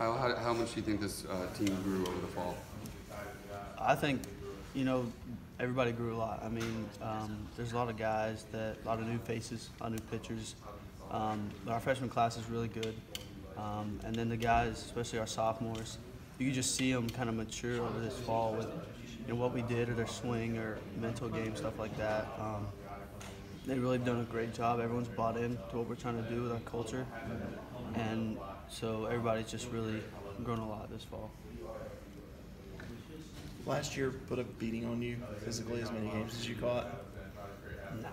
Kyle, how much do you think this team grew over the fall? I think, everybody grew a lot. I mean, there's a lot of guys, a lot of new faces, a lot of new pitchers. But our freshman class is really good. And then the guys, especially our sophomores, you can just see them kind of mature over this fall with what we did or their swing or mental game, stuff like that. They've really done a great job. Everyone's bought in to what we're trying to do with our culture. And so everybody's just really grown a lot this fall. Last year put a beating on you physically, as many games as you caught? Nah,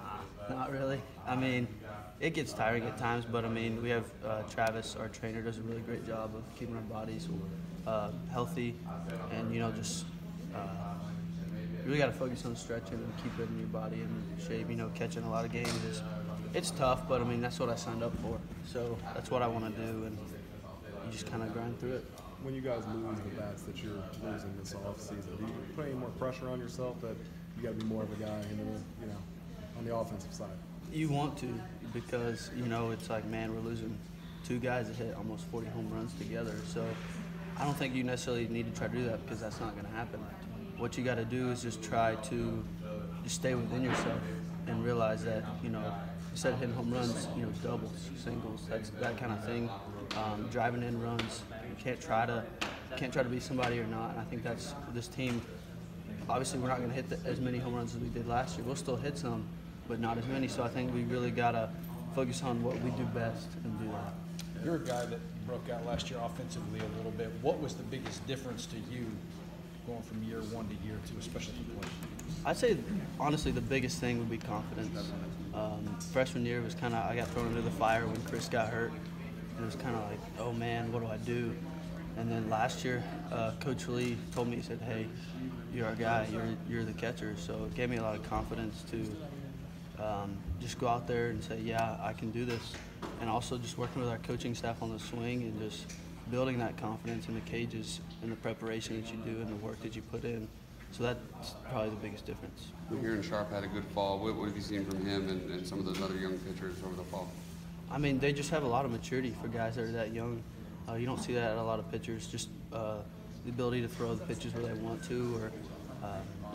not really. I mean, it gets tiring at times, but I mean, we have Travis, our trainer, does a really great job of keeping our bodies healthy, and just you really got to focus on stretching and keeping your body in shape. Catching a lot of games it's tough, but I mean that's what I signed up for, so that's what I want to do, and you just kind of grind through it. When you guys lose the bats that you're losing this off season, do you put any more pressure on yourself that you got to be more of a guy on the offensive side? You want to, because it's like, man, we're losing two guys that hit almost 40 home runs together. So I don't think you necessarily need to try to do that, because that's not going to happen. What you got to do is just try to just stay within yourself and realize that instead of hitting home runs, doubles, singles, that's that kind of thing. Driving in runs, you can't try to be somebody you're not. And I think that's this team. Obviously, we're not going to hit as many home runs as we did last year. We'll still hit some, but not as many. So I think we really got to focus on what we do best and do that. You're a guy that broke out last year offensively a little bit. What was the biggest difference to you going from year one to year two, especially for play? I'd say, honestly, the biggest thing would be confidence. Freshman year was kind of, I got thrown into the fire when Chris got hurt, and it was kind of like, oh man, what do I do? And then last year, Coach Lee told me, he said, hey, you're our guy, you're the catcher. So it gave me a lot of confidence to just go out there and say, yeah, I can do this. And also just working with our coaching staff on the swing and just building that confidence in the cages and the preparation that you do and the work that you put in. So that's probably the biggest difference. We're hearing Sharp had a good fall. What have you seen from him and some of those other young pitchers over the fall? I mean, they just have a lot of maturity for guys that are that young. You don't see that at a lot of pitchers. Just the ability to throw the pitches where they want to, or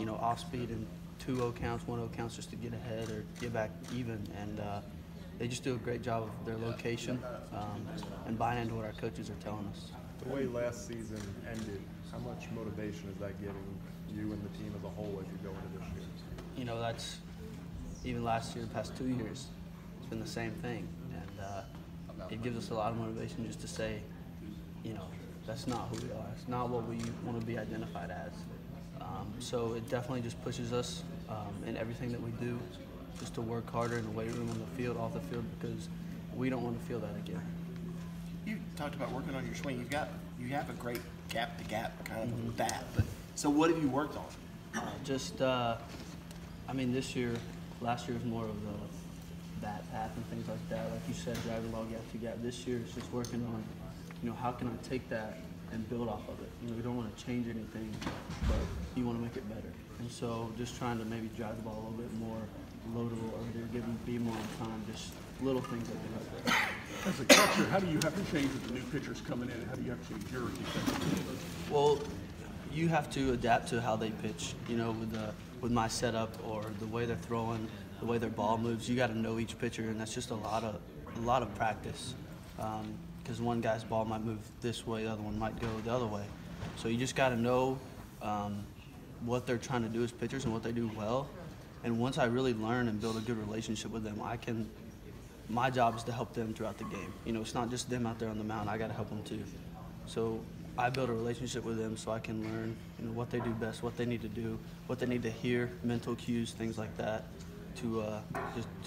off speed and 2-0 counts, 1-0 counts, just to get ahead or get back even. And they just do a great job of their location and buying into what our coaches are telling us. The way last season ended, how much motivation is that giving you and the team as a whole as you go into this year? That's even last year, the past 2 years, it's been the same thing. And it gives us a lot of motivation just to say, that's not who we are. It's not what we want to be identified as. So it definitely just pushes us in everything that we do, just to work harder in the weight room, on the field, off the field, because we don't want to feel that again. You talked about working on your swing. You have a great gap-to-gap kind of bat. But so what have you worked on? Last year was more of the bat path and things like that. Like you said, driving ball gap to gap. This year it's just working on, how can I take that and build off of it. We don't want to change anything, but you want to make it better. And so just trying to maybe drive the ball a little bit more, load a little earlier, be more on time, just little things like that. As a catcher, how do you have to change with the new pitchers coming in, and how do you have to change your defense? Well, you have to adapt to how they pitch, with my setup or the way they're throwing, the way their ball moves. You got to know each pitcher, and that's just a lot of practice. Because one guy's ball might move this way, the other one might go the other way. So you just got to know what they're trying to do as pitchers and what they do well. And once I really learn and build a good relationship with them, my job is to help them throughout the game. It's not just them out there on the mound. I got to help them too. So I build a relationship with them so I can learn what they do best, what they need to do, what they need to hear, mental cues, things like that, to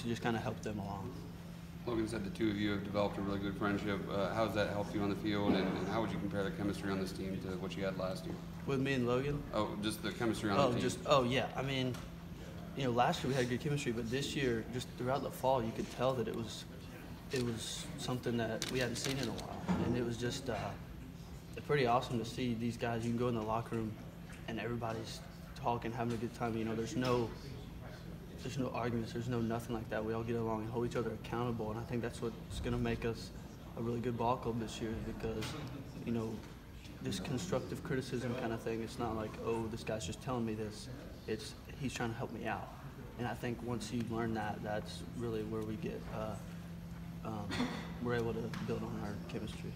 just kind of help them along. Logan said the two of you have developed a really good friendship. How has that helped you on the field, and how would you compare the chemistry on this team to what you had last year? With me and Logan? Oh, just the chemistry on the team. Yeah. I mean, last year we had good chemistry, but this year, just throughout the fall, you could tell that it was something that we hadn't seen in a while, and it was just pretty awesome to see these guys. You can go in the locker room, and everybody's talking, having a good time. There's no arguments. There's no nothing like that. We all get along and hold each other accountable, and I think that's what's going to make us a really good ball club this year because, you know, this constructive criticism kind of thing, it's not like, oh, this guy's just telling me this. It's he's trying to help me out. And I think once you learn that, that's really where we get, we're able to build on our chemistry.